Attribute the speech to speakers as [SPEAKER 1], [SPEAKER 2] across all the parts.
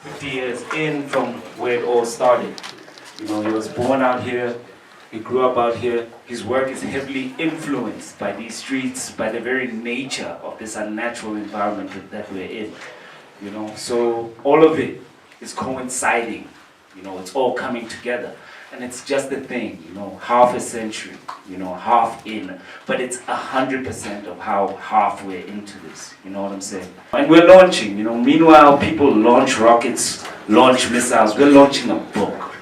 [SPEAKER 1] 50 years in from where it all started. You know, he was born out here, he grew up out here. His work is heavily influenced by these streets, by the very nature of this unnatural environment that we're in. You know, so all of it is coinciding. You know, it's all coming together. And it's just a thing, you know, half a century, you know, half in. But it's 100% of how half we're into this, you know what I'm saying? And we're launching, you know, meanwhile people launch rockets, launch missiles, we're launching a book.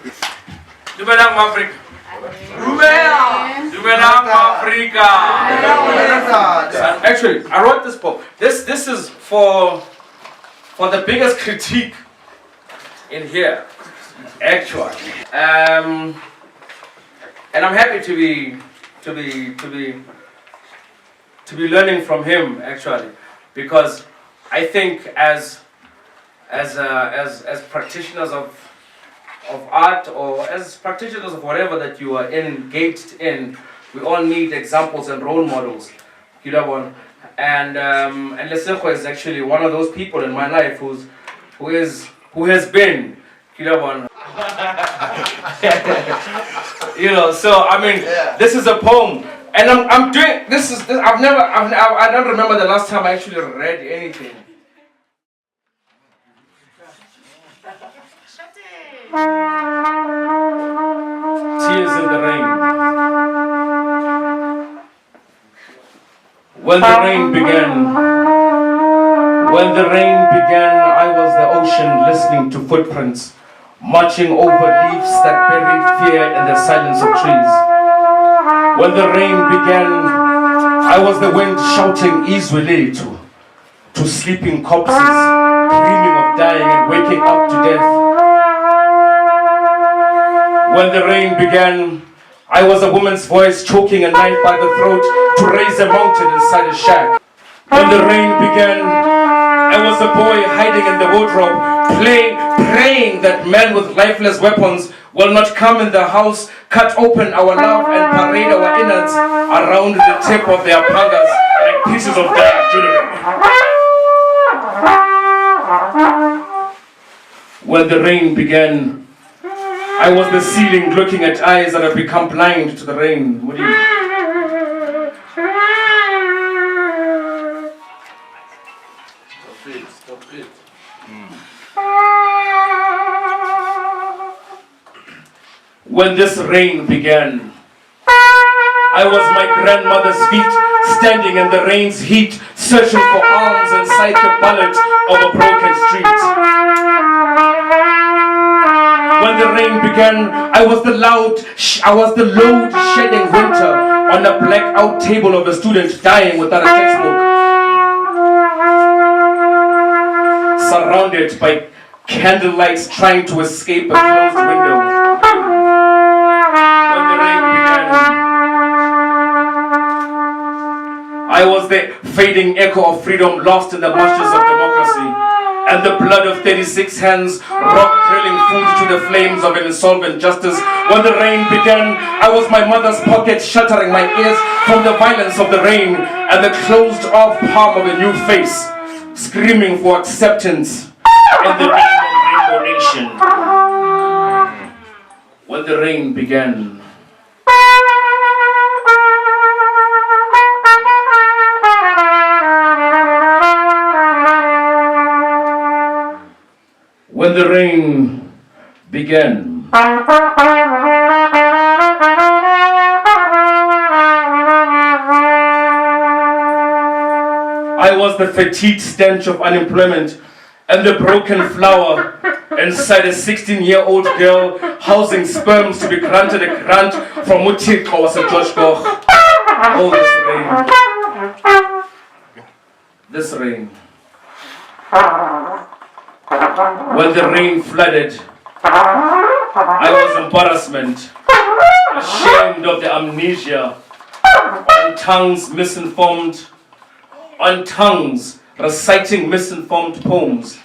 [SPEAKER 2] Dumelang Africa. Dumelang Africa. Actually, I wrote this book. This is for the biggest critique in here. Actually, and I'm happy to be learning from him actually, because I think as practitioners of art, or as practitioners of whatever that you are engaged in, we all need examples and role models. You know, and Lesego is actually one of those people in my life who has been. You know, so I mean, this is a poem, and I'm doing this. I don't remember the last time I actually read anything. Tears in the rain. When the rain began, I was the ocean listening to footprints, marching over leaves that buried fear in the silence of trees. When the rain began, I was the wind shouting Izwele to sleeping corpses, dreaming of dying and waking up to death. When the rain began, I was a woman's voice choking a knife by the throat to raise a mountain inside a shack. When the rain began, I was a boy hiding in the wardrobe, praying that men with lifeless weapons will not come in the house, cut open our love and parade our innards around the tip of their pangas like pieces of their jewelry. When the rain began, I was the ceiling looking at eyes that have become blind to the rain. What do you... Stop it. When this rain began, I was my grandmother's feet, standing in the rain's heat, searching for arms inside the bullet of a broken street. When the rain began, I was the load shedding winter on a blackout table of a student dying without a textbook. Surrounded by candlelights trying to escape a closed window. When the rain began, I was the fading echo of freedom lost in the marshes of democracy, and the blood of 36 hands rock drilling food to the flames of an insolvent justice. When the rain began, I was my mother's pocket shuttering my ears from the violence of the rain and the closed off palm of a new face, screaming for acceptance in the name of Rainbow Nation. When the rain began, when the rain began, I was the fetid stench of unemployment and the broken flower inside a 16-year-old girl housing sperms to be granted a grant from Mutikho waseJoshkor. Oh, this rain. When the rain flooded, I was embarrassment, ashamed of the amnesia, on tongues misinformed, on tongues reciting misinformed poems.